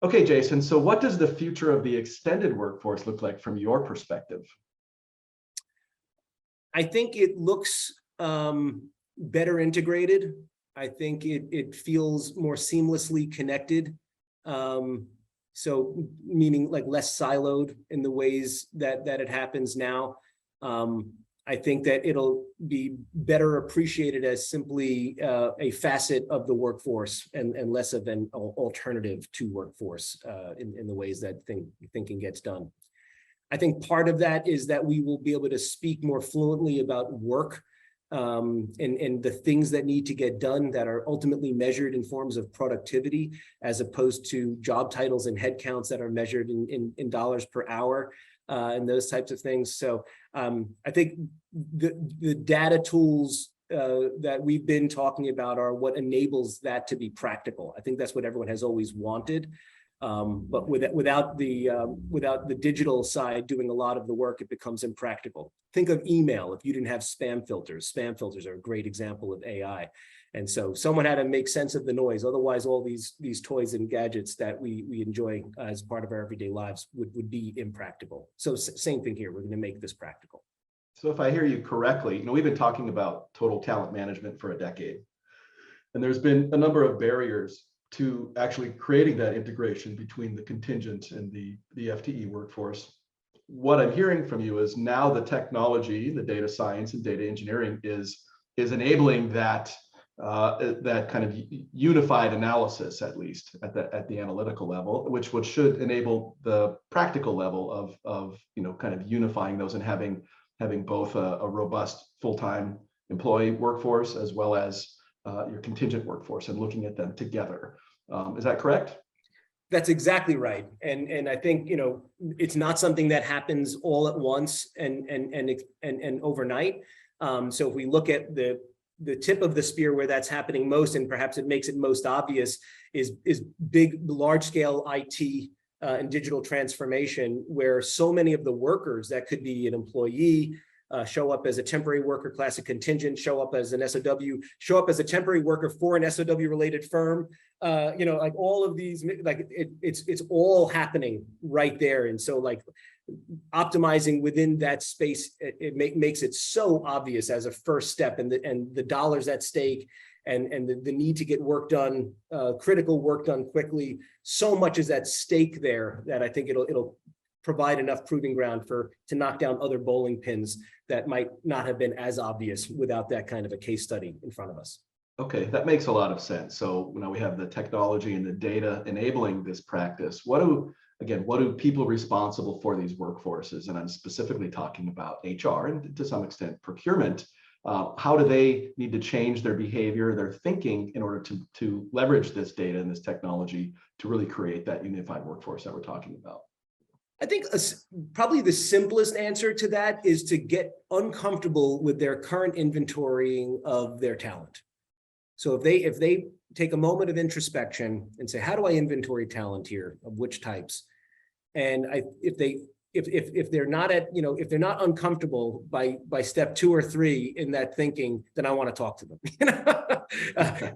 Okay, Jason, so what does the future of the extended workforce look like from your perspective? I think it looks better integrated. I think it feels more seamlessly connected. So meaning like less siloed in the ways that it happens now. I think that it'll be better appreciated as simply a facet of the workforce and less of an alternative to workforce in the ways that thinking gets done. I think part of that is that we will be able to speak more fluently about work and the things that need to get done that are ultimately measured in forms of productivity, as opposed to job titles and headcounts that are measured in dollars per hour and those types of things. So I think the data tools that we've been talking about are what enables that to be practical. I think that's what everyone has always wanted. But without the digital side doing a lot of the work, it becomes impractical. Think of email. If you didn't have spam filters are a great example of AI. And so someone had to make sense of the noise. Otherwise, all these toys and gadgets that we enjoy as part of our everyday lives would be impractical. So same thing here. We're going to make this practical. So if I hear you correctly, we've been talking about total talent management for a decade, and there's been a number of barriers to actually creating that integration between the contingent and the FTE workforce. What I'm hearing from you is now the technology, the data science and data engineering is enabling that that kind of unified analysis, at least at the analytical level, which should enable the practical level of kind of unifying those and having both a robust full-time employee workforce as well as your contingent workforce and looking at them together. Is that correct? That's exactly right. And I think, it's not something that happens all at once and overnight. So if we look at the tip of the spear where that's happening most, and perhaps it makes it most obvious, is big, large scale IT and digital transformation, where so many of the workers that could be an employee show up as a temporary worker, classic contingent, show up as an SOW, show up as a temporary worker for an SOW related firm. Like all of these, like it's all happening right there. And so like optimizing within that space, it makes it so obvious as a first step, and the dollars at stake and the need to get work done, critical work done quickly. So much is at stake there that I think it'll provide enough proving ground to knock down other bowling pins that might not have been as obvious without that kind of a case study in front of us. Okay, that makes a lot of sense. So we have the technology and the data enabling this practice. What do people responsible for these workforces, and I'm specifically talking about HR and to some extent procurement, how do they need to change their behavior, their thinking, in order to leverage this data and this technology to really create that unified workforce that we're talking about? I think probably the simplest answer to that is to get uncomfortable with their current inventorying of their talent. So if they take a moment of introspection and say, how do I inventory talent here, of which types? And if they're not if they're not uncomfortable by step 2 or 3 in that thinking, then I want to talk to them.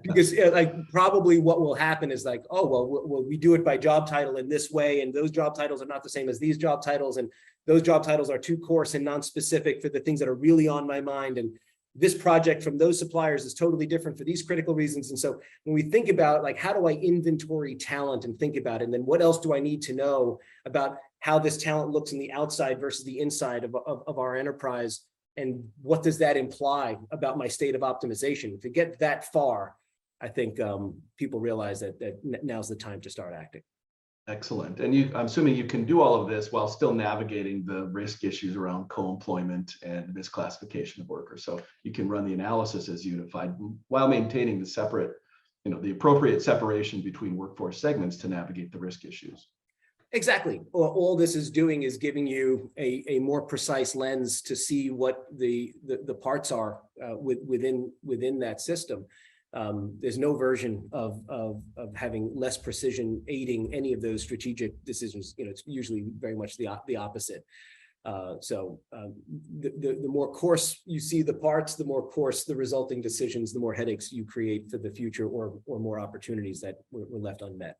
Because like probably what will happen is like, oh, well, we do it by job title in this way, and those job titles are not the same as these job titles, and those job titles are too coarse and non-specific for the things that are really on my mind, and this project from those suppliers is totally different for these critical reasons. And so when we think about like, how do I inventory talent and think about it, and then what else do I need to know about how this talent looks in the outside versus the inside of our enterprise, and what does that imply about my state of optimization? To get that far, I think people realize that now's the time to start acting. Excellent. And I'm assuming you can do all of this while still navigating the risk issues around co-employment and misclassification of workers. So you can run the analysis as unified while maintaining the separate, the appropriate separation between workforce segments to navigate the risk issues. Exactly. All this is doing is giving you a more precise lens to see what the parts are within that system. There's no version of having less precision aiding any of those strategic decisions. It's usually very much the opposite. So the more coarse you see the parts, the more coarse the resulting decisions, the more headaches you create for the future, or more opportunities that were left unmet.